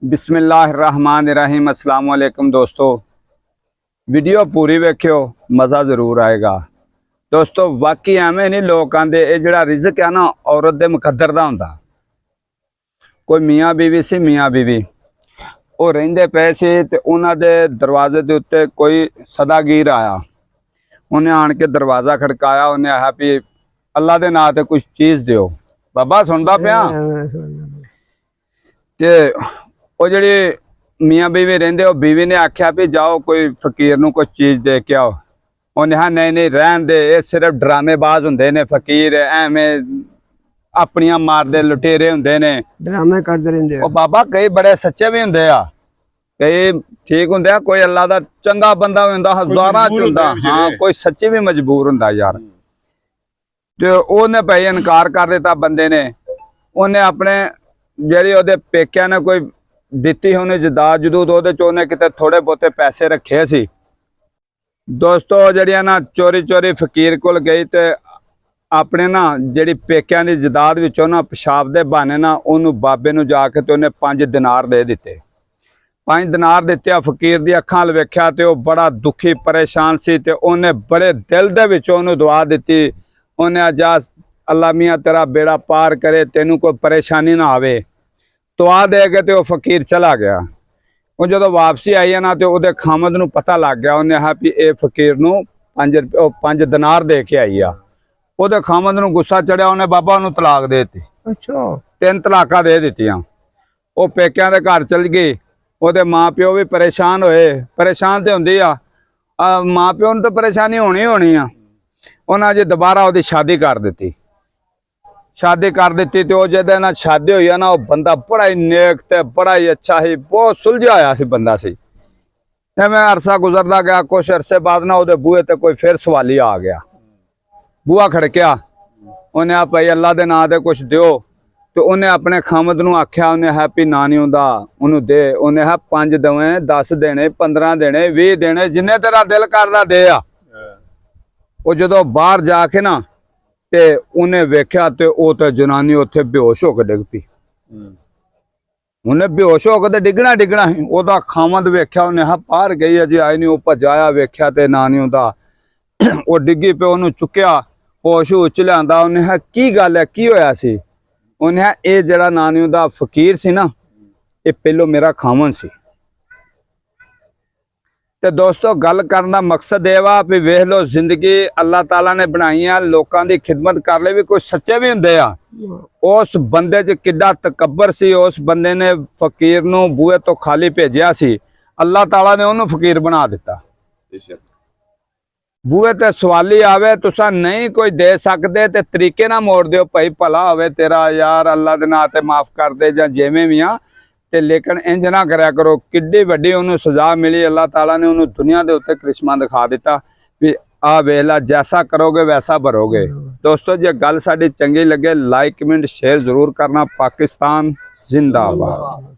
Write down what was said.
बिस्मिल्लाहिर्रहमानिर्रहीम। अस्सलाम वालेकुम दोस्तों, वीडियो पूरी वेख्यो, मज़ा जरूर आएगा। दोस्तों वाकई एवें नहीं लोग आंदे ये जिहड़ा रिज़क है ना औरत दे मुकद्दर दा हुंदा। कोई मियाँ बीवी सी, मियाँ बीवी वो रहिंदे पे सी ते उन्हां दे दरवाजे दे उत्ते कोई सदागीर आया। उन्हें आन के दरवाज़ा खड़काया, उन्हें आया भी अल्लाह दे नां ते कुछ चीज़ दिओ। बाबा सुनदा पिया ते वो जिहड़ी मियाँ बीवी रहिंदे ओ बीवी ने आख्या भी जाओ कोई फकीर नूं कोई चीज़ दे के आओ। उन्हें कहा नहीं नहीं रहन दे, ये सिर्फ ड्रामेबाज हुंदे ने फकीर, एवें अपनियां मारदे लुटेरे हुंदे ने, ड्रामे करदे रहिंदे। ओ बाबा कई बड़े सच्चे भी हुंदे आ, कई ठीक हुंदे आ, कोई अल्लाह दा चंगा बंदा हुंदा हज़ारां च हुंदा। हाँ कोई सच्चे भी मजबूर हुंदा यार। ते ओने भाई इनकार कर दिता बंदे ने। उन्हें अपने जेहड़ी ओहदे पेकिया ने कोई दिती उन्हें जदाद जदूद ओहदे च उन्हें किते थोड़े बहुते पैसे रखे सी। दोस्तों जड़ियां ना चोरी चोरी फकीर कोल गई ते अपने ना जिहड़ी पेकियां दी जदाद विचों ना पेशाब दे बहाने ना उन्होंने बाबे नूं जाके ते उन्हें 5 दिनार दे दिते। 5 दिनार दिते। फकीर दी अखां अल वेख्या ते ओह बड़ा दुखी परेशान सी ते उन्हें बड़े दिल दे विचों उन्होंने दुआ दिती। उन्हें आजा अल्लाह मियाँ तेरा बेड़ा पार करे, तेनू कोई परेशानी ना आवे। दुआ दे के ते ओह फकीर चला गया। वो जो वापसी आई है ना तो उहदे खामद नूं पता लग गया। उन्हें कहा भी ये फकीर नूं 5 दिनार दे के आई आ। उहदे खामद नूं गुस्सा चढ़िया, उन्हें बाबा नूं तलाक दे दी। अच्छा 3 तलाकां दे दित्तियां। वो पेकियां दे घर चल गई। उहदे माँ प्यो भी परेशान होए। परेशान तो हुंदी आ, माँ प्यो नूं तो परेशानी होनी होनी आ। उन्हें जी दोबारा उहदी शादी कर दी। शादी कर दी तो जिहदे नाल शादी हुई ना, वह बंदा बड़ा ही नेक ते बड़ा ही अच्छा ही, बहुत सुलझा होया सी बंदा सी। मैं अरसा गुजरदा गया, कुछ अरसे बाद ना उहदे बूहे ते कोई फिर सवाली आ गया। बूहा खड़किया। उन्हें आ भाई अल्लाह दे नां ते कुछ दिओ। तो उन्हें अपने खामद नूं आख्या, उन्हें हैप्पी ना नहीं हुंदा, उन्होंने दे। उन्हें है 5 देवे, 10 देने, 15 देने, 20 देने, जिन्ने तेरा दिल करदा दे आ। वो जो बाहर जाके ना ते उन्हें वेख्या ते ओ ते जनानी उत्थे बेहोश होकर डिग पई। उन्हें बेहोश होकर ते डिगना डिगना ही। ओदा खामद वेख्या, उन्हें हा बाहर गई अजे आई नहीं। वो भजाया, वेख्या ते ना नहीं हुंदा। वो डिगी पे उन्होंने चुक्या, होश होश लियांदा। उन्हें हा की गल है, की होया सी? उन्हें हा ये जिहड़ा ना नहीं हुंदा फकीर सी ना, ये पहलो मेरा खामन सी। ते दोस्तों गल करने का मकसद ये वा भी वेख लो जिंदगी अल्लाह ताला ने बनाई है, लोगों की खिदमत कर ले भी कोई सच्चे भी हुंदे आ। उस बंदे च किड्डा तकबर सी। उस बंदे ने फकीर नूं बूहे तो खाली भेजिया सी, अल्लाह ताला ने उन्होंने फकीर बना दिता। बूहे ते सवाली आवे, तुसा नहीं कोई दे सकते ते तरीके ना मोड़ दिओ, भाई भला होवे तेरा यार, अल्लाह दे नां ते माफ कर दे जां जिवें भी आ ते, लेकिन इंज ना करया करो। किड्डी वड्डी उन्होंने सजा मिली। अल्लाह ताला ने उन्होंने दुनिया के उत्ते करिश्मा दिखा दिता भी आ वेला जैसा करोगे वैसा भरोगे। दोस्तों जे गल साडी चंगी लगे लाइक कमेंट शेयर जरूर करना। पाकिस्तान जिंदाबाद।